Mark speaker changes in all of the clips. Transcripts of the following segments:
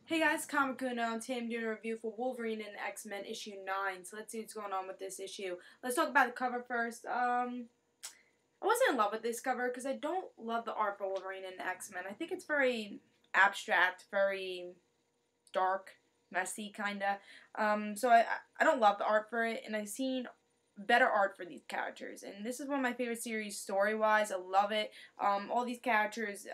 Speaker 1: Hey guys, Comic Uno, and today I'm doing a review for Wolverine and X-Men issue 9. So let's see what's going on with this issue. Let's talk about the cover first. I wasn't in love with this cover because I don't love the art for Wolverine and X-Men. I think it's very abstract, very dark, messy, kinda. So I don't love the art for it, and I've seen better art for these characters. And this is one of my favorite series story-wise. I love it. All these characters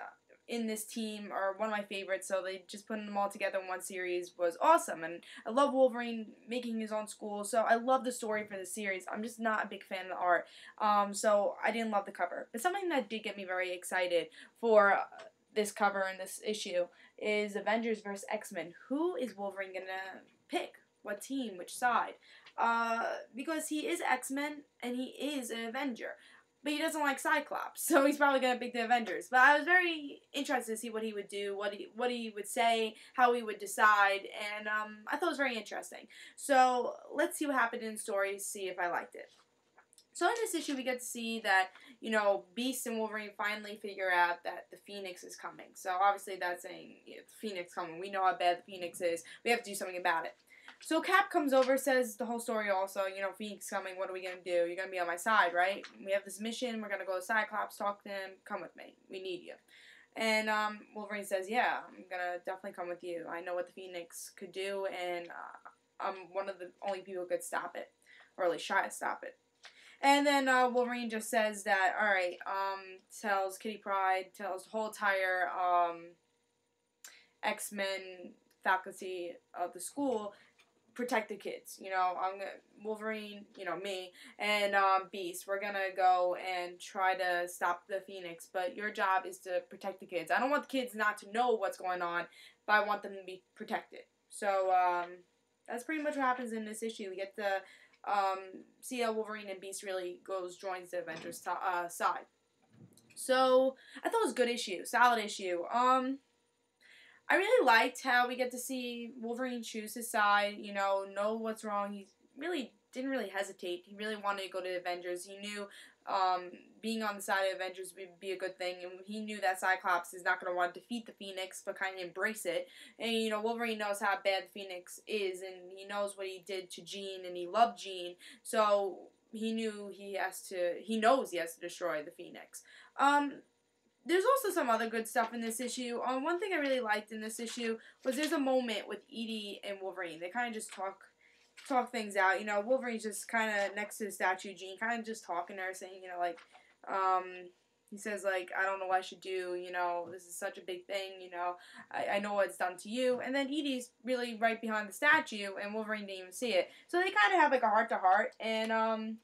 Speaker 1: in this team are one of my favorites, so they just putting them all together in one series was awesome. And I love Wolverine making his own school, so I love the story for the series. I'm just not a big fan of the art, so I didn't love the cover. But something that did get me very excited for this cover and this issue is Avengers vs. X-Men. Who is Wolverine gonna pick? What team? Which side? Because he is X-Men and he is an Avenger. But he doesn't like Cyclops, so he's probably going to pick the Avengers. But I was very interested to see what he would do, what he would say, how he would decide, and I thought it was very interesting. So let's see what happened in the story, see if I liked it. So in this issue, we get to see that, Beast and Wolverine finally figure out that the Phoenix is coming. So obviously that's saying, the Phoenix coming. We know how bad the Phoenix is. We have to do something about it. So Cap comes over, says the whole story also, Phoenix coming, what are we going to do? You're going to be on my side, right? We have this mission, we're going to go to Cyclops, talk to him, come with me. We need you. And Wolverine says, yeah, I'm going to definitely come with you. I know what the Phoenix could do, and I'm one of the only people who could stop it, or at least try to stop it. And then Wolverine just says that, alright, tells Kitty Pryde, tells the whole entire X-Men faculty of the school, protect the kids. Wolverine, me, and Beast, we're gonna go and try to stop the Phoenix, but your job is to protect the kids. I don't want the kids not to know what's going on, but I want them to be protected. So that's pretty much what happens in this issue. We get to see how Wolverine and Beast really joins the Avengers side. So I thought it was a good issue, solid issue. I really liked how we get to see Wolverine choose his side, know what's wrong. He really didn't really hesitate. He really wanted to go to the Avengers. He knew being on the side of the Avengers would be a good thing, and he knew that Cyclops is not going to want to defeat the Phoenix, but kind of embrace it. And, Wolverine knows how bad the Phoenix is, and he knows what he did to Jean, and he loved Jean, so he knows he has to destroy the Phoenix. There's also some other good stuff in this issue. One thing I really liked in this issue was there's a moment with Edie and Wolverine. They kind of just talk things out. Wolverine's just kind of next to the statue, Jean, kind of just talking to her, saying, he says, I don't know what I should do, this is such a big thing, I know what it's done to you. And then Edie's really right behind the statue, and Wolverine didn't even see it. So they kind of have, a heart-to-heart, and,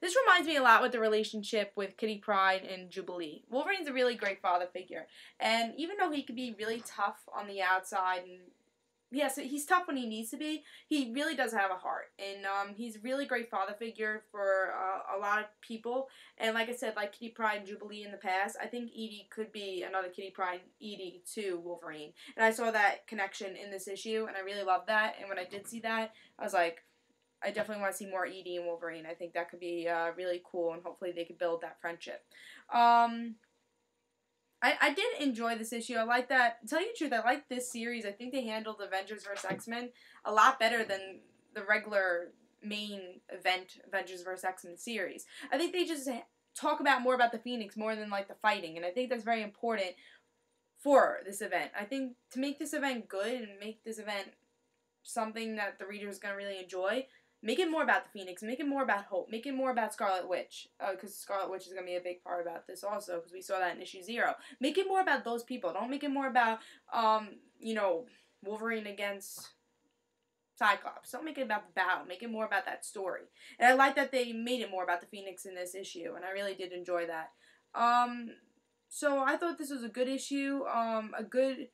Speaker 1: this reminds me a lot with the relationship with Kitty Pryde and Jubilee. Wolverine's a really great father figure, and even though he could be really tough on the outside, and yes, he's tough when he needs to be, he really does have a heart, and he's a really great father figure for a lot of people. And like I said, like Kitty Pryde and Jubilee in the past, I think Edie could be another Kitty Pryde Edie to Wolverine, and I saw that connection in this issue, and I really loved that. And when I did see that, I was like, I definitely want to see more Edie and Wolverine. I think that could be really cool, and hopefully they could build that friendship. I did enjoy this issue. I like that. To tell you the truth, I like this series. I think they handled Avengers vs. X-Men a lot better than the regular main event, Avengers vs. X-Men series. I think they just talk more about the Phoenix more than, the fighting, and I think that's very important for this event. I think to make this event good and make this event something that the reader is going to really enjoy, make it more about the Phoenix. Make it more about Hope. Make it more about Scarlet Witch. Because Scarlet Witch is going to be a big part about this also. Because we saw that in issue 0. Make it more about those people. Don't make it more about, Wolverine against Cyclops. Don't make it about the battle. Make it more about that story. And I like that they made it more about the Phoenix in this issue. And I really did enjoy that. So I thought this was a good issue. A good,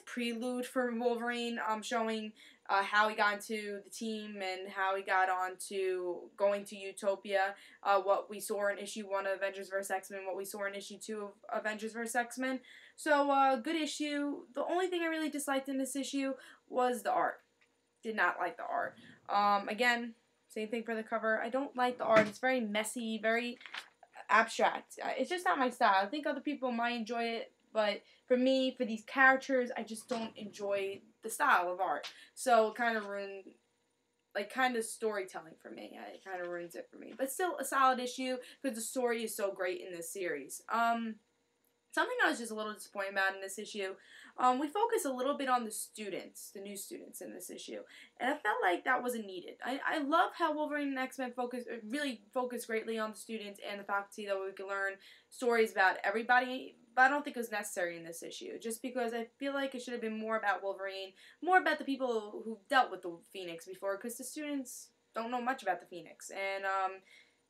Speaker 1: prelude for Wolverine. Showing how he got into the team and how he got on to going to Utopia, what we saw in issue 1 of Avengers vs. X-Men, what we saw in issue 2 of Avengers vs. X-Men. So, good issue. The only thing I really disliked in this issue was the art. Did not like the art. Again, same thing for the cover. I don't like the art. It's very messy, very abstract. It's just not my style. I think other people might enjoy it But for me, for these characters, I just don't enjoy the style of art. So it kind of ruined, like, kind of storytelling for me. It kind of ruins it for me. But still a solid issue because the story is so great in this series. Something I was just a little disappointed about in this issue, we focus a little bit on the students, the new students in this issue, and I felt like that wasn't needed. I love how Wolverine and X-Men really focus greatly on the students and the faculty, that we can learn stories about everybody, but I don't think it was necessary in this issue, just because I feel like it should have been more about Wolverine, more about the people who dealt with the Phoenix before, because the students don't know much about the Phoenix, and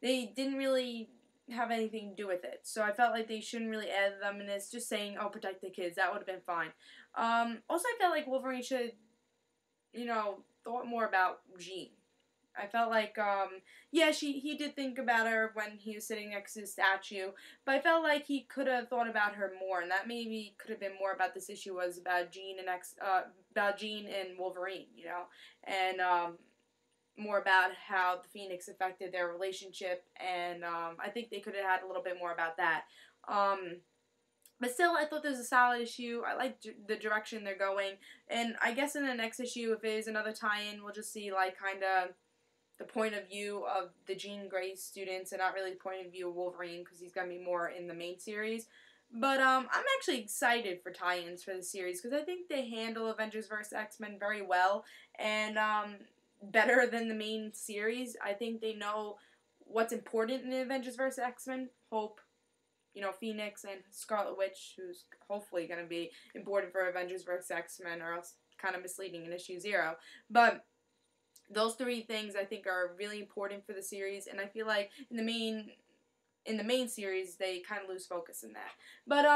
Speaker 1: they didn't really have anything to do with it. So I felt like they shouldn't really add them in this. Just saying, "Oh, protect the kids," that would have been fine. Also, I felt like Wolverine should, thought more about Jean. I felt like, yeah, he did think about her when he was sitting next to the statue, but I felt like he could have thought about her more, and that maybe could have been more about this issue, was about Jean and Wolverine, and more about how the Phoenix affected their relationship, and I think they could have had a little bit more about that. But still, I thought this was a solid issue. I like the direction they're going, and I guess in the next issue, if it is another tie-in, we'll just see, like, kind of the point of view of the Jean Grey students, and not really the point of view of Wolverine, because he's going to be more in the main series. But I'm actually excited for tie-ins for the series, because I think they handle Avengers vs. X-Men very well, and better than the main series. I think they know what's important in Avengers vs. X-Men. Hope, Phoenix and Scarlet Witch, who's hopefully going to be important for Avengers vs. X-Men, or else kind of misleading in issue 0. But those 3 things I think are really important for the series, and I feel like in the main series they kind of lose focus in that. But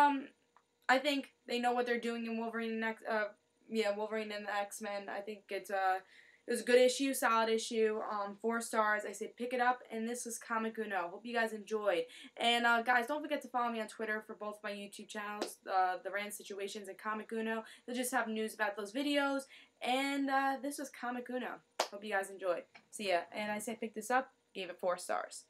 Speaker 1: I think they know what they're doing in Wolverine and Wolverine and the X-Men. I think it was a good issue, solid issue, 4 stars. I say pick it up, and this was Comic Uno. Hope you guys enjoyed. And guys, don't forget to follow me on Twitter for both my YouTube channels, the Random Situations and Comic Uno. They'll just have news about those videos. And this was Comic Uno. Hope you guys enjoyed. See ya. And I say pick this up, gave it 4 stars.